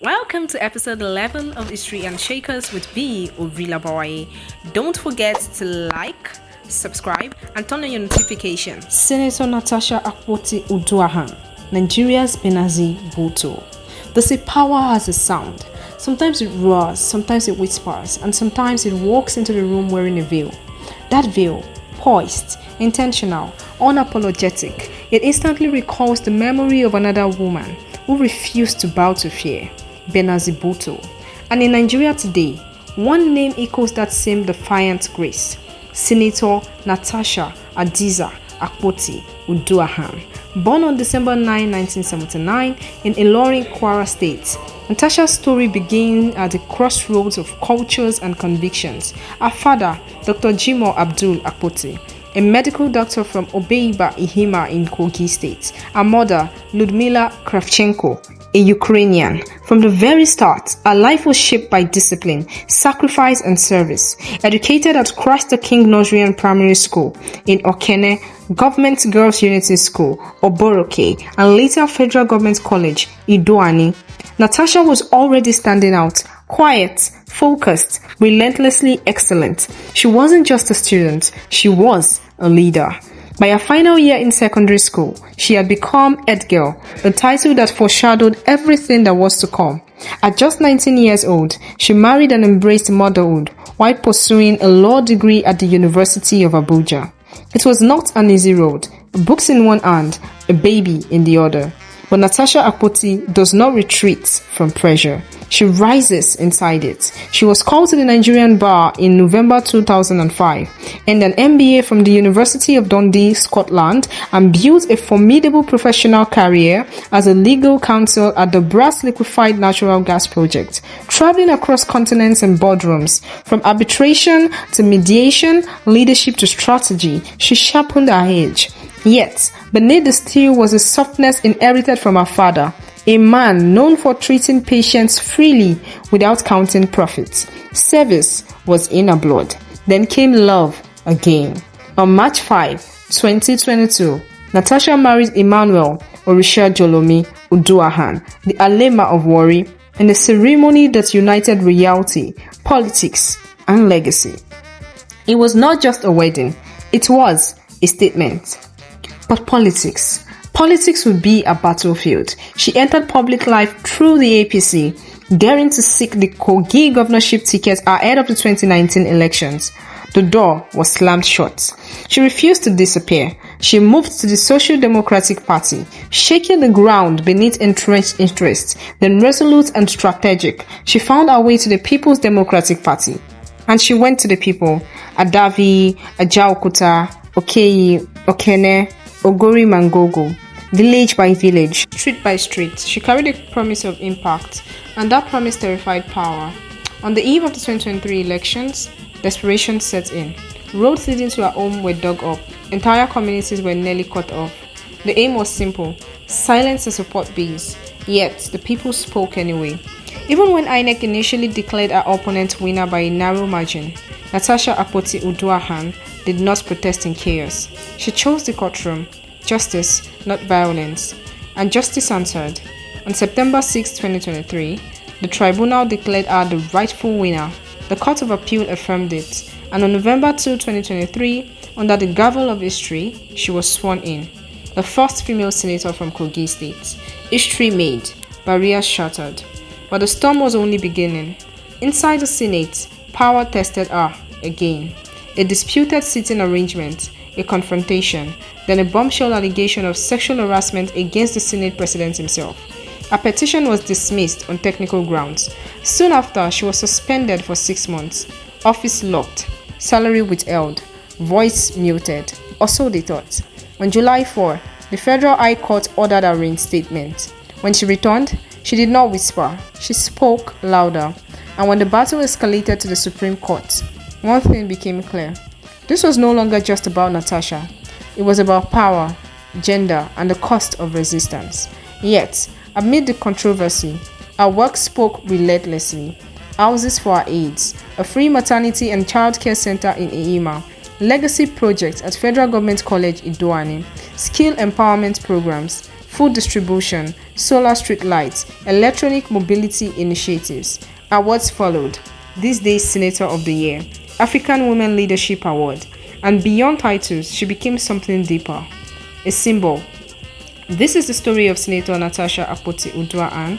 Welcome to episode 11 of History and Shakers with B. Ovilabawaye. Don't forget to like, subscribe, and turn on your notifications. Senator Natasha Akpoti Uduaghan, Nigeria's Benazir Bhutto. They say power has a sound. Sometimes it roars, sometimes it whispers, and sometimes it walks into the room wearing a veil. That veil, poised, intentional, unapologetic, it instantly recalls the memory of another woman who refused to bow to fear. Benazir Bhutto. And in Nigeria today, one name echoes that same defiant grace. Senator Natasha Akpoti Uduaghan. Born on December 9, 1979 in Ilorin, Kwara State, Natasha's story begins at the crossroads of cultures and convictions. Her father, Dr. Jimoh Abdul Akpoti, a medical doctor from Obeiba Ihima in Kogi State. Her mother, Ludmila Kravchenko, a Ukrainian. From the very start, her life was shaped by discipline, sacrifice, and service. Educated at Christ the King Nursery and Primary School in Okene, Government Girls Unity School, Oboroke, and later Federal Government College, Idoani, Natasha was already standing out. Quiet, focused, relentlessly excellent. She wasn't just a student, she was a leader. By her final year in secondary school, she had become Head Girl, a title that foreshadowed everything that was to come. At just 19 years old, she married and embraced motherhood while pursuing a law degree at the University of Abuja. It was not an easy road, books in one hand, a baby in the other. But Natasha Akpoti does not retreat from pressure. She rises inside it. She was called to the Nigerian bar in November 2005, earned an MBA from the University of Dundee, Scotland, and built a formidable professional career as a legal counsel at the Brass Liquefied Natural Gas Project, traveling across continents and boardrooms. From arbitration to mediation, leadership to strategy, she sharpened her edge. Yet, beneath the steel was a softness inherited from her father, a man known for treating patients freely without counting profits. Service was in her blood. Then came love again. On March 5, 2022, Natasha married Emmanuel Orisha-Jolomi Uduaghan, the Alema of Warri, in a ceremony that united reality, politics, and legacy. It was not just a wedding, it was a statement. But politics would be a battlefield. She entered public life through the APC, daring to seek the Kogi governorship ticket ahead of the 2019 elections. The door was slammed shut. She refused to disappear. She moved to the Social Democratic Party, shaking the ground beneath entrenched interests. Then resolute and strategic, she found her way to the People's Democratic Party. And she went to the people. Adavi, Ajaokuta, Okeyi, Okene, Ogori Mangogo, village by village, street by street. She carried a promise of impact, and that promise terrified power. On the eve of the 2023 elections, desperation set in. Roads leading to her home were dug up. Entire communities were nearly cut off. The aim was simple: silence the support base. Yet, the people spoke anyway. Even when INEC initially declared her opponent winner by a narrow margin, Natasha Akpoti Uduaghan did not protest in chaos. She chose the courtroom. Justice, not violence. And justice answered. On September 6, 2023, the tribunal declared her the rightful winner. The Court of Appeal affirmed it. And on November 2, 2023, under the gavel of history, she was sworn in. The first female senator from Kogi State. History made. Barriers shattered. But the storm was only beginning. Inside the Senate, power tested her again. A disputed seating arrangement, a confrontation, then a bombshell allegation of sexual harassment against the Senate president himself. Her petition was dismissed on technical grounds. Soon after, she was suspended for 6 months, office locked, salary withheld, voice muted, or so they thought. On July 4, the Federal High Court ordered her reinstatement. When she returned, she did not whisper, she spoke louder. And when the battle escalated to the Supreme Court, one thing became clear. This was no longer just about Natasha. It was about power, gender, and the cost of resistance. Yet, amid the controversy, her work spoke relentlessly. Houses for her aides, a free maternity and childcare center in Ihima, legacy projects at Federal Government College Idoani, skill empowerment programs, food distribution, solar street lights, electronic mobility initiatives. Awards followed. This day's Senator of the Year, African Women Leadership Award, and beyond titles, she became something deeper, a symbol. This is the story of Senator Natasha Akpoti Uduaghan,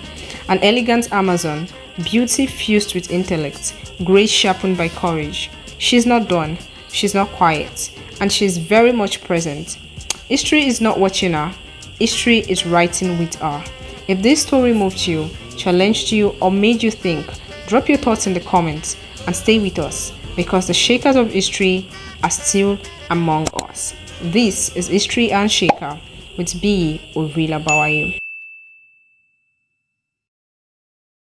an elegant Amazon, beauty fused with intellect, grace sharpened by courage. She's not done, she's not quiet, and she's very much present. History is not watching her, history is writing with her. If this story moved you, challenged you, or made you think, drop your thoughts in the comments and stay with us because the shakers of history are still among us. This is History and Shaker with B. Uduaghan.